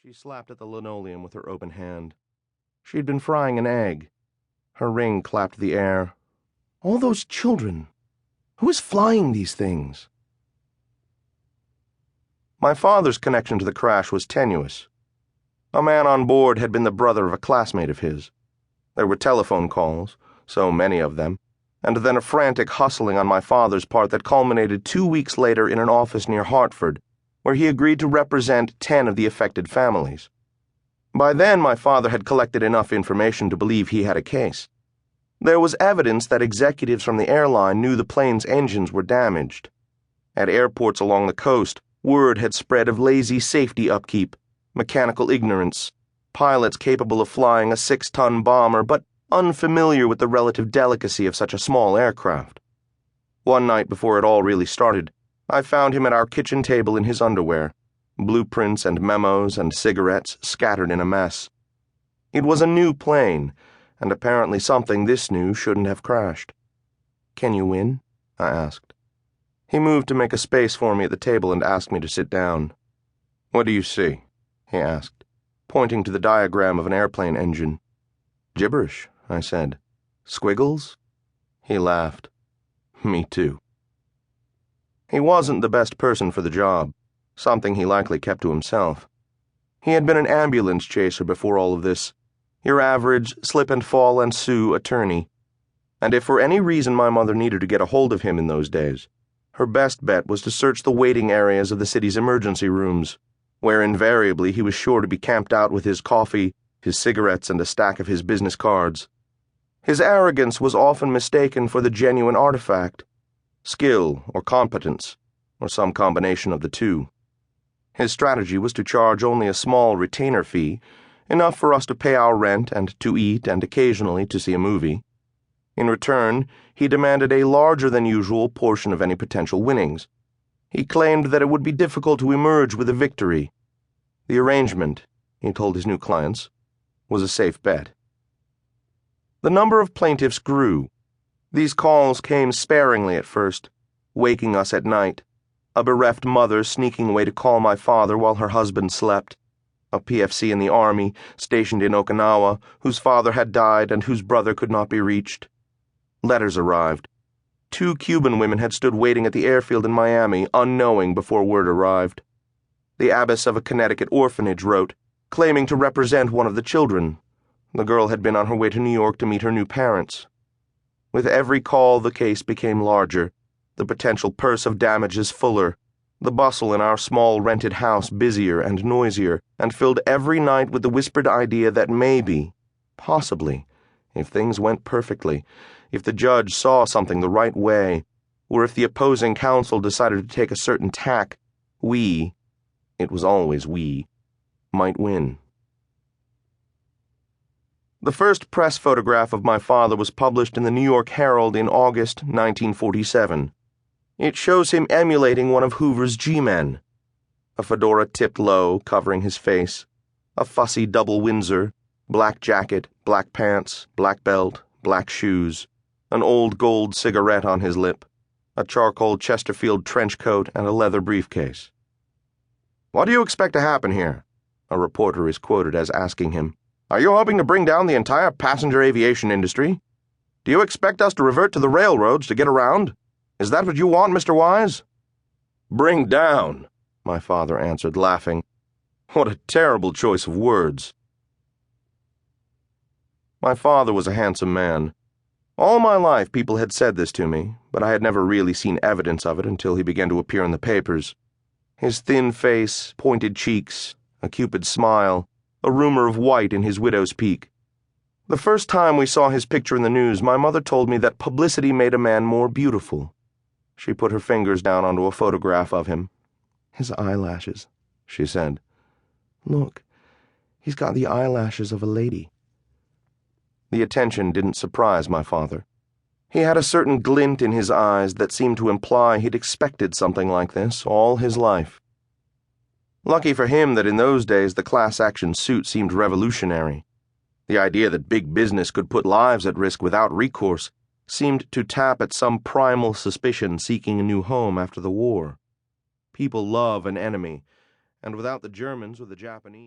She slapped at the linoleum with her open hand. She'd been frying an egg. Her ring clapped the air. All those children. Who is flying these things? My father's connection to the crash was tenuous. A man on board had been the brother of a classmate of his. There were telephone calls, so many of them, and then a frantic hustling on my father's part that culminated 2 weeks later in an office near Hartford, where he agreed to represent 10 of the affected families. By then, my father had collected enough information to believe he had a case. There was evidence that executives from the airline knew the plane's engines were damaged. At airports along the coast, word had spread of lazy safety upkeep, mechanical ignorance, pilots capable of flying a 6-ton bomber but unfamiliar with the relative delicacy of such a small aircraft. One night before it all really started, I found him at our kitchen table in his underwear, blueprints and memos and cigarettes scattered in a mess. It was a new plane, and apparently something this new shouldn't have crashed. "Can you win?" I asked. He moved to make a space for me at the table and asked me to sit down. "What do you see?" he asked, pointing to the diagram of an airplane engine. "Gibberish," I said. "Squiggles?" He laughed. "Me too." He wasn't the best person for the job, something he likely kept to himself. He had been an ambulance chaser before all of this, your average slip-and-fall-and-sue attorney. And if for any reason my mother needed to get a hold of him in those days, her best bet was to search the waiting areas of the city's emergency rooms, where invariably he was sure to be camped out with his coffee, his cigarettes, and a stack of his business cards. His arrogance was often mistaken for the genuine artifact, skill or competence, or some combination of the two. His strategy was to charge only a small retainer fee, enough for us to pay our rent and to eat and occasionally to see a movie. In return, he demanded a larger-than-usual portion of any potential winnings. He claimed that it would be difficult to emerge with a victory. The arrangement, he told his new clients, was a safe bet. The number of plaintiffs grew. These calls came sparingly at first, waking us at night, a bereft mother sneaking away to call my father while her husband slept, a PFC in the Army stationed in Okinawa whose father had died and whose brother could not be reached. Letters arrived. 2 Cuban women had stood waiting at the airfield in Miami, unknowing before word arrived. The abbess of a Connecticut orphanage wrote, claiming to represent one of the children. The girl had been on her way to New York to meet her new parents. With every call, the case became larger, the potential purse of damages fuller, the bustle in our small rented house busier and noisier, and filled every night with the whispered idea that maybe, possibly, if things went perfectly, if the judge saw something the right way, or if the opposing counsel decided to take a certain tack, it was always we, might win. The first press photograph of my father was published in the New York Herald in August 1947. It shows him emulating one of Hoover's G-men. A fedora tipped low, covering his face, a fussy double Windsor, black jacket, black pants, black belt, black shoes, an old gold cigarette on his lip, a charcoal Chesterfield trench coat, and a leather briefcase. "What do you expect to happen here?" a reporter is quoted as asking him. "Are you hoping to bring down the entire passenger aviation industry? Do you expect us to revert to the railroads to get around? Is that what you want, Mr. Wise?" "Bring down," my father answered, laughing. What a terrible choice of words. My father was a handsome man. All my life people had said this to me, but I had never really seen evidence of it until he began to appear in the papers. His thin face, pointed cheeks, a cupid smile, a rumor of white in his widow's peak. The first time we saw his picture in the news, my mother told me that publicity made a man more beautiful. She put her fingers down onto a photograph of him. "His eyelashes," she said. "Look, he's got the eyelashes of a lady." The attention didn't surprise my father. He had a certain glint in his eyes that seemed to imply he'd expected something like this all his life. Lucky for him that in those days the class-action suit seemed revolutionary. The idea that big business could put lives at risk without recourse seemed to tap at some primal suspicion seeking a new home after the war. People love an enemy, and without the Germans or the Japanese...